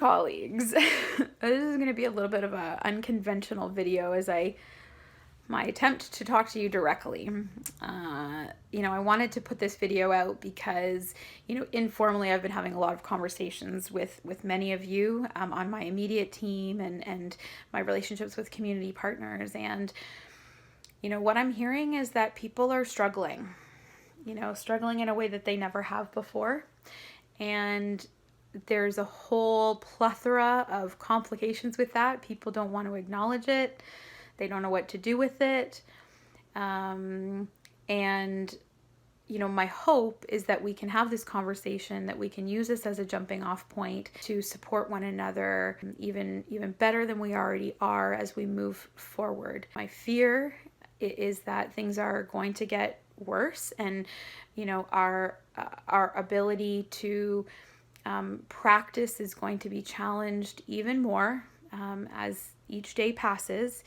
colleagues. This is going to be a little bit of an unconventional video as my attempt to talk to you directly. I wanted to put this video out because, informally I've been having a lot of conversations with many of you on my immediate team and my relationships with community partners. And, what I'm hearing is that people are struggling in a way that they never have before. And there's a whole plethora of complications with that. People don't want to acknowledge it. They don't know what to do with it. My hope is that we can have this conversation, that we can use this as a jumping off point to support one another even better than we already are as we move forward. My fear is that things are going to get worse, and our ability to practice is going to be challenged even more as each day passes.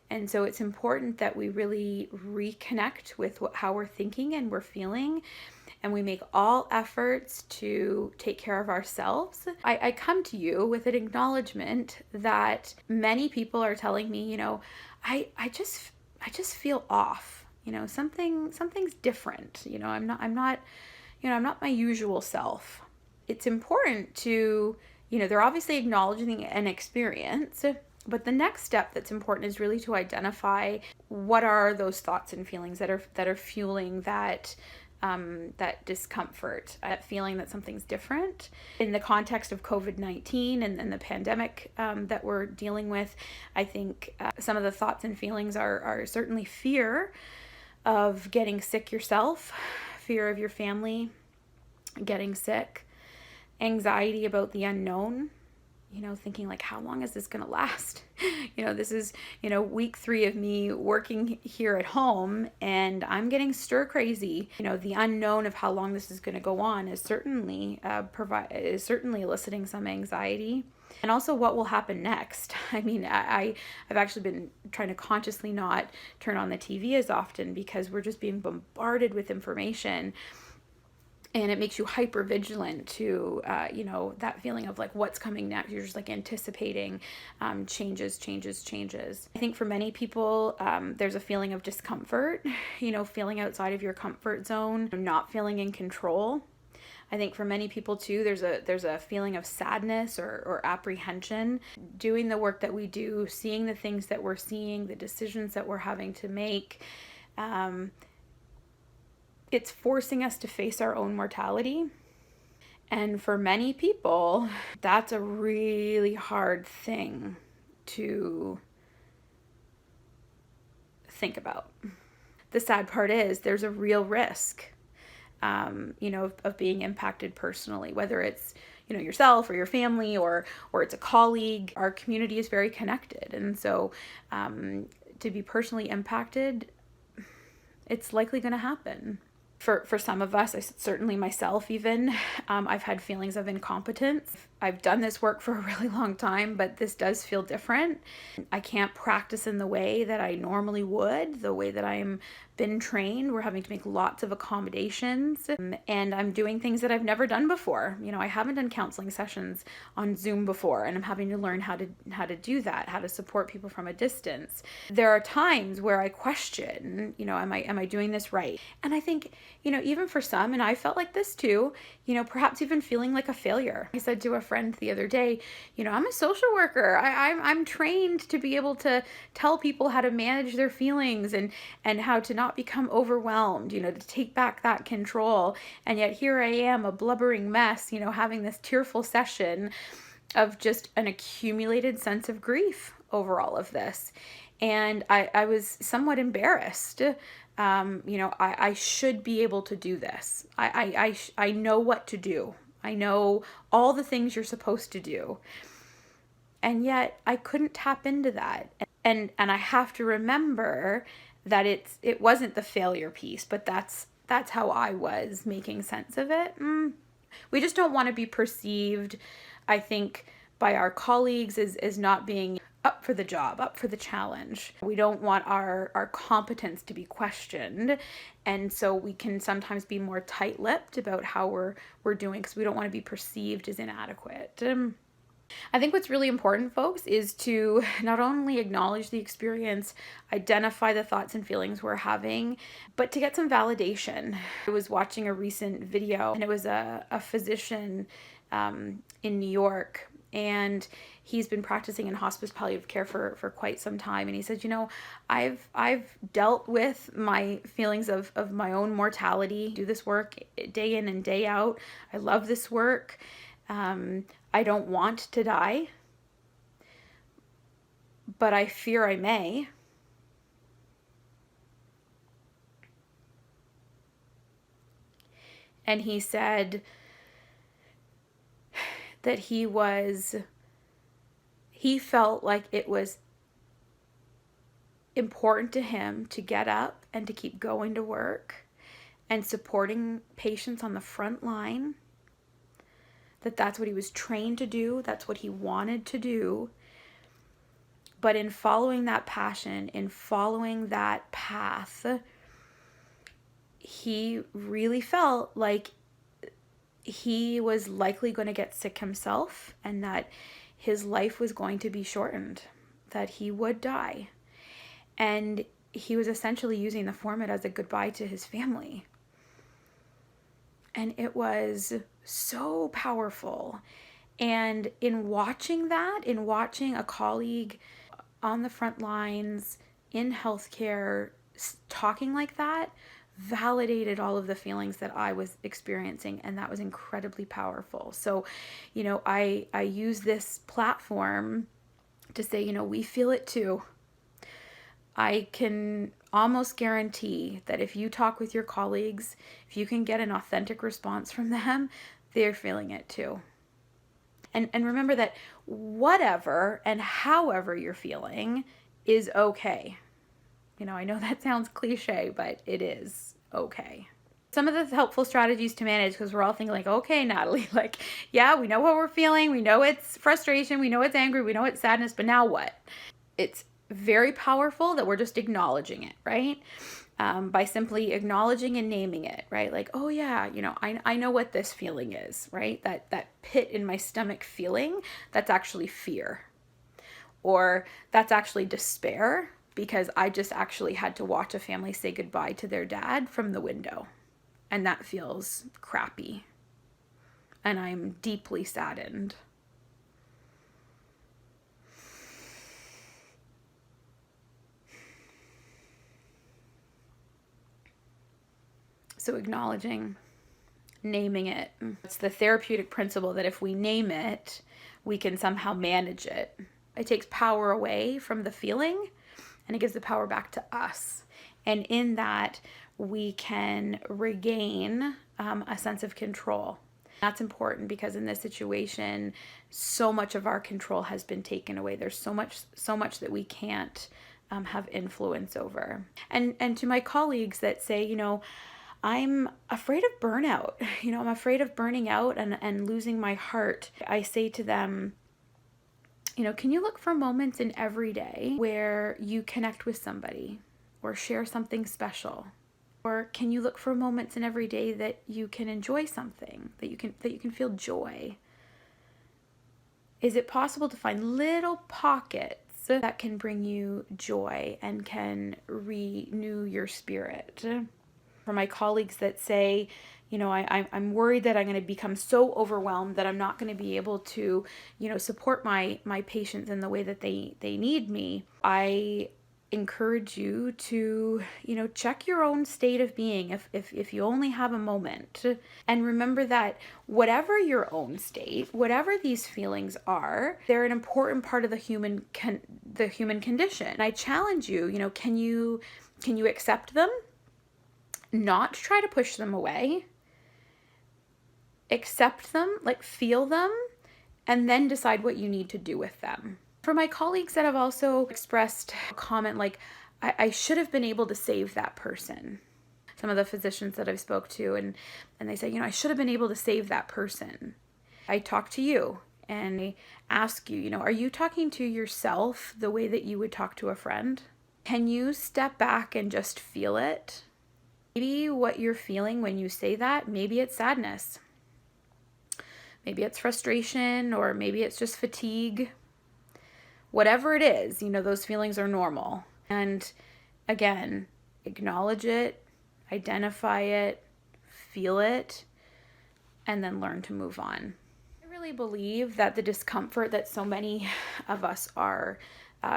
And so it's important that we really reconnect with how we're thinking and we're feeling, and we make all efforts to take care of ourselves. I come to you with an acknowledgement that many people are telling me, I just feel off. Something's different. I'm not my usual self. It's important to, they're obviously acknowledging an experience, but the next step that's important is really to identify what are those thoughts and feelings that are fueling that discomfort, that feeling that something's different. In the context of COVID-19 and the pandemic that we're dealing with, I think some of the thoughts and feelings are certainly fear of getting sick yourself, fear of your family getting sick, anxiety about the unknown, thinking like, how long is this going to last? This is, week 3 of me working here at home, and I'm getting stir crazy. The unknown of how long this is going to go on is certainly eliciting some anxiety. And also what will happen next. I've actually been trying to consciously not turn on the TV as often because we're just being bombarded with information. And it makes you hyper vigilant to, that feeling of like what's coming next. You're just like anticipating changes. I think for many people, there's a feeling of discomfort, feeling outside of your comfort zone, not feeling in control. I think for many people too, there's a feeling of sadness or apprehension. Doing the work that we do, seeing the things that we're seeing, the decisions that we're having to make, it's forcing us to face our own mortality. And for many people, that's a really hard thing to think about. The sad part is there's a real risk, of being impacted personally, whether it's, yourself or your family or it's a colleague. Our community is very connected. And so to be personally impacted, it's likely going to happen. For some of us, certainly myself even, I've had feelings of incompetence. I've done this work for a really long time, but this does feel different. I can't practice in the way that I normally would, the way that I'm been trained. We're having to make lots of accommodations, and I'm doing things that I've never done before. I haven't done counseling sessions on Zoom before, and I'm having to learn how to do that, how to support people from a distance. There are times where I question, am I doing this right? And I think, even for some, and I felt like this too, perhaps even feeling like a failure. I said to a friend the other day, I'm a social worker. I'm trained to be able to tell people how to manage their feelings and how to not become overwhelmed, to take back that control. And yet here I am, a blubbering mess, having this tearful session of just an accumulated sense of grief over all of this. And I was somewhat embarrassed. I should be able to do this. I know what to do. I know all the things you're supposed to do. And yet I couldn't tap into that. And I have to remember that it wasn't the failure piece, but that's how I was making sense of it. We just don't want to be perceived, I think, by our colleagues as not being up for the job, up for the challenge. We don't want our competence to be questioned. And so we can sometimes be more tight-lipped about how we're doing because we don't want to be perceived as inadequate. I think what's really important, folks, is to not only acknowledge the experience, identify the thoughts and feelings we're having, but to get some validation. I was watching a recent video, and it was a physician in New York, and he's been practicing in hospice palliative care for quite some time. And he said, I've dealt with my feelings of my own mortality, do this work day in and day out. I love this work. I don't want to die, but I fear I may. And he said that he felt like it was important to him to get up and to keep going to work and supporting patients on the front line, that's what he was trained to do, that's what he wanted to do. But in following that passion, in following that path, he really felt like he was likely going to get sick himself, and that his life was going to be shortened, that he would die. And he was essentially using the format as a goodbye to his family. And it was so powerful. And in watching that, in watching a colleague on the front lines in healthcare talking like that, validated all of the feelings that I was experiencing, and that was incredibly powerful. So, I use this platform to say, we feel it too. I can almost guarantee that if you talk with your colleagues, if you can get an authentic response from them, they're feeling it too. And remember that whatever and however you're feeling is okay. I know that sounds cliche, but it is okay. Some of the helpful strategies to manage, because we're all thinking like, okay, Natalie, yeah, we know what we're feeling. We know it's frustration. We know it's angry. We know it's sadness, but now what? It's very powerful that we're just acknowledging it, right? By simply acknowledging and naming it, right? Like, oh yeah, I know what this feeling is, right? That pit in my stomach feeling, that's actually fear. Or that's actually despair, because I just actually had to watch a family say goodbye to their dad from the window. And that feels crappy. And I'm deeply saddened. So acknowledging, naming it. It's the therapeutic principle that if we name it, we can somehow manage it. It takes power away from the feeling, and it gives the power back to us. And in that, we can regain a sense of control. That's important, because in this situation, so much of our control has been taken away. There's so much that we can't have influence over. And to my colleagues that say, I'm afraid of burnout. I'm afraid of burning out and losing my heart. I say to them, can you look for moments in every day where you connect with somebody or share something special? Or can you look for moments in every day that you can enjoy something, that you can feel joy? Is it possible to find little pockets that can bring you joy and can renew your spirit? For my colleagues that say, I'm worried that I'm going to become so overwhelmed that I'm not going to be able to, support my patients in the way that they need me, I encourage you to, check your own state of being if you only have a moment. And remember that whatever your own state, whatever these feelings are, they're an important part of the human condition. And I challenge you, can you accept them? Not try to push them away. Accept them, feel them, and then decide what you need to do with them. For my colleagues that have also expressed a comment like, I should have been able to save that person. Some of the physicians that I've spoke to, and they say, I should have been able to save that person. I talk to you and I ask you, are you talking to yourself the way that you would talk to a friend? Can you step back and just feel it? Maybe what you're feeling when you say that, maybe it's sadness. Maybe it's frustration, or maybe it's just fatigue. Whatever it is, those feelings are normal. And again, acknowledge it, identify it, feel it, and then learn to move on. I really believe that the discomfort that so many of us are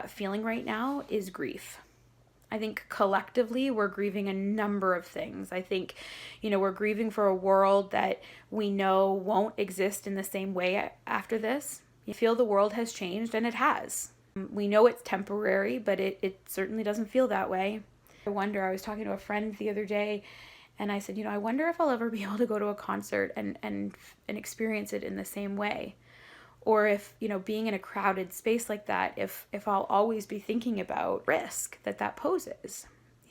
feeling right now is grief. I think collectively we're grieving a number of things. I think, we're grieving for a world that we know won't exist in the same way after this. You feel the world has changed, and it has. We know it's temporary, but it certainly doesn't feel that way. I was talking to a friend the other day, and I said, I wonder if I'll ever be able to go to a concert and experience it in the same way. Or if, being in a crowded space like that, if I'll always be thinking about risk that poses,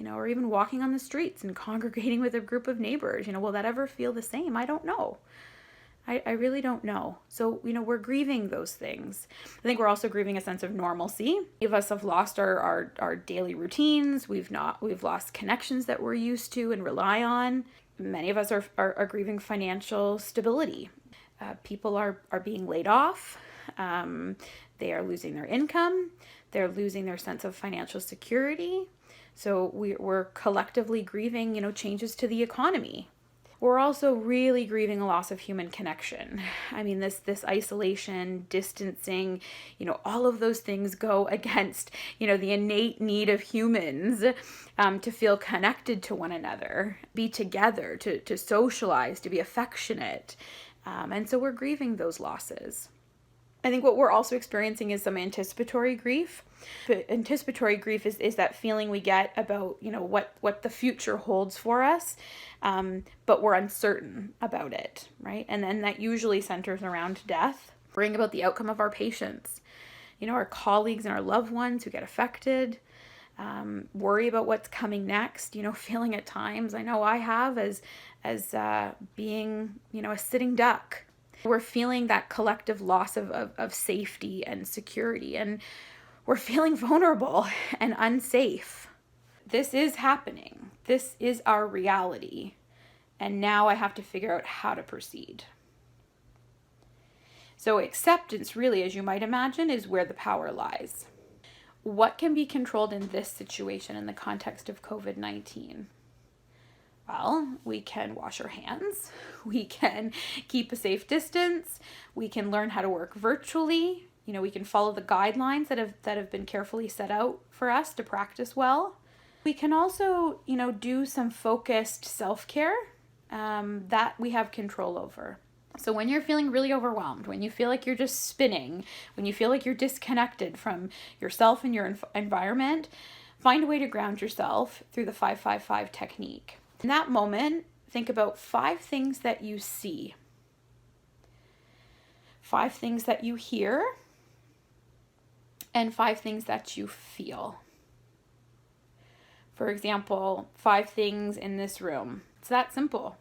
or even walking on the streets and congregating with a group of neighbors, will that ever feel the same? I don't know. I really don't know. So, we're grieving those things. I think we're also grieving a sense of normalcy. Many of us have lost our daily routines. We've lost connections that we're used to and rely on. Many of us are grieving financial stability. People are being laid off. They are losing their income. They're losing their sense of financial security. So we're collectively grieving, changes to the economy. We're also really grieving a loss of human connection. I mean, this isolation, distancing, all of those things go against, the innate need of humans to feel connected to one another, be together, to socialize, to be affectionate. And so we're grieving those losses. I think what we're also experiencing is some anticipatory grief. Anticipatory grief is that feeling we get about, what the future holds for us, but we're uncertain about it, right? And then that usually centers around death, worrying about the outcome of our patients, our colleagues and our loved ones who get affected, worry about what's coming next, feeling at times, I know I have, as being, a sitting duck. We're feeling that collective loss of safety and security, and we're feeling vulnerable and unsafe. This is happening. This is our reality. And now I have to figure out how to proceed. So acceptance, really, as you might imagine, is where the power lies. What can be controlled in this situation in the context of COVID-19? Well, we can wash our hands, we can keep a safe distance, we can learn how to work virtually, we can follow the guidelines that have been carefully set out for us to practice well. We can also, do some focused self-care that we have control over. So when you're feeling really overwhelmed, when you feel like you're just spinning, when you feel like you're disconnected from yourself and your environment, find a way to ground yourself through the 5-5-5 technique. In that moment, think about 5 things that you see, 5 things that you hear, and 5 things that you feel. For example, 5 things in this room. It's that simple.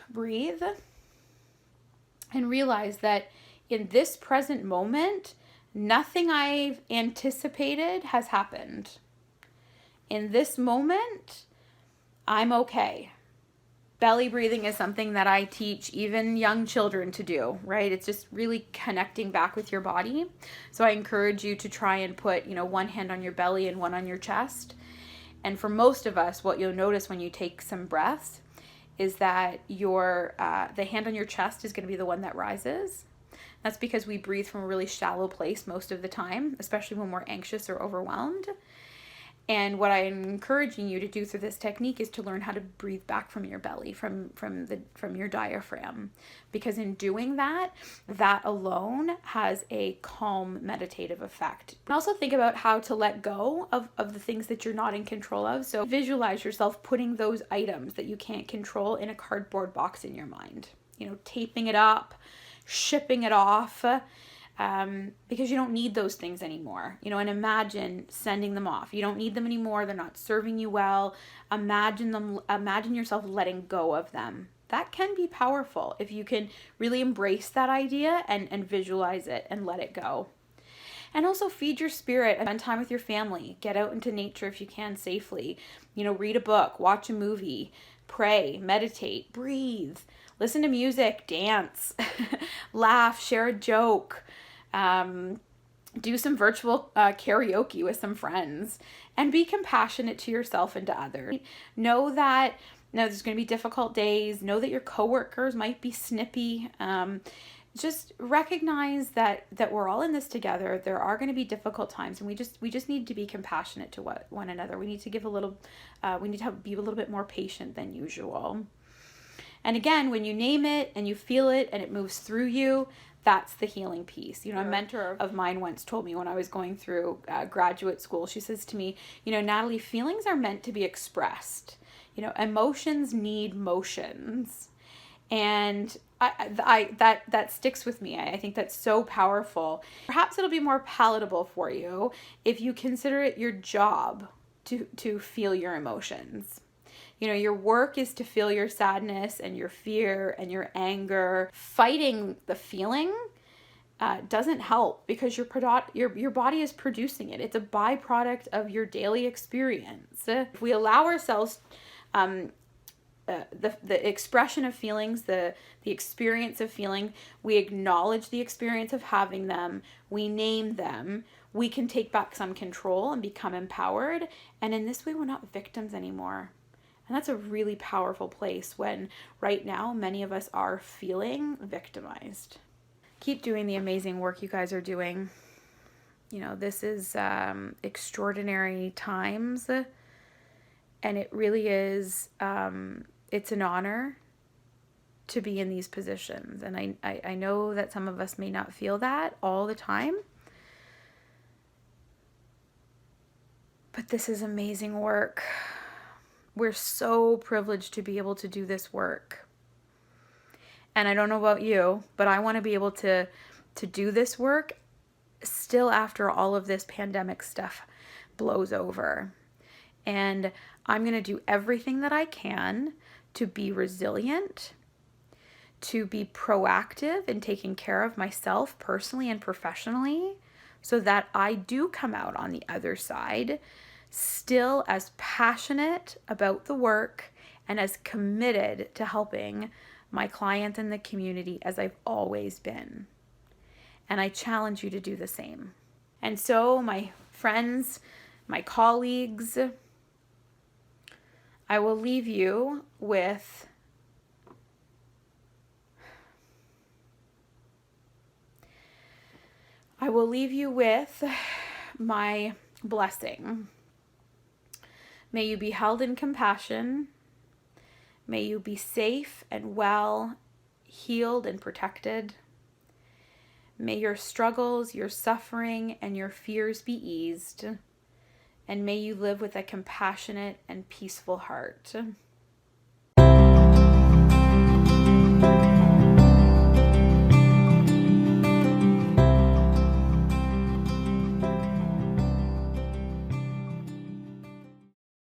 Breathe and realize that in this present moment, nothing I've anticipated has happened. In this moment, I'm okay. Belly breathing is something that I teach even young children to do, right? It's just really connecting back with your body. So I encourage you to try and put, one hand on your belly and one on your chest. And for most of us, what you'll notice when you take some breaths is that the hand on your chest is going to be the one that rises. That's because we breathe from a really shallow place most of the time, especially when we're anxious or overwhelmed. And what I'm encouraging you to do through this technique is to learn how to breathe back from your belly, from your diaphragm. Because in doing that alone has a calm meditative effect. And also think about how to let go of the things that you're not in control of. So visualize yourself putting those items that you can't control in a cardboard box in your mind. Taping it up, shipping it off, because you don't need those things anymore, and imagine sending them off. You don't need them anymore. They're not serving you well. Imagine yourself letting go of them. That can be powerful if you can really embrace that idea and visualize it and let it go. And also feed your spirit and spend time with your family. Get out into nature if you can safely. Read a book, watch a movie, pray, meditate, breathe. listen to music, dance, laugh, share a joke, do some virtual karaoke with some friends, and be compassionate to yourself and to others. Know that there's going to be difficult days. Know that your coworkers might be snippy. Just recognize that we're all in this together. There are going to be difficult times, and we just need to be compassionate to one another. We need to give a little, be a little bit more patient than usual. And again, when you name it and you feel it and it moves through you, that's the healing piece. A mentor of mine once told me when I was going through graduate school, she says to me, Natalie, feelings are meant to be expressed. Emotions need motions. And that sticks with me. I think that's so powerful. Perhaps it'll be more palatable for you if you consider it your job to feel your emotions. Your work is to feel your sadness and your fear and your anger. Fighting the feeling doesn't help because your body is producing it. It's a byproduct of your daily experience. If we allow ourselves the expression of feelings, the experience of feeling, we acknowledge the experience of having them, we name them, we can take back some control and become empowered. And in this way, we're not victims anymore. And that's a really powerful place when right now many of us are feeling victimized. Keep doing the amazing work you guys are doing. This is extraordinary times, and it really is, it's an honor to be in these positions. And I know that some of us may not feel that all the time, but this is amazing work. We're so privileged to be able to do this work. And I don't know about you, but I want to be able to do this work still after all of this pandemic stuff blows over. And I'm going to do everything that I can to be resilient, to be proactive in taking care of myself personally and professionally, so that I do come out on the other side still as passionate about the work and as committed to helping my clients and the community as I've always been. And I challenge you to do the same. And so, my friends, my colleagues, I will leave you with my blessing. May you be held in compassion. May you be safe and well, healed and protected. May your struggles, your suffering, and your fears be eased. And may you live with a compassionate and peaceful heart.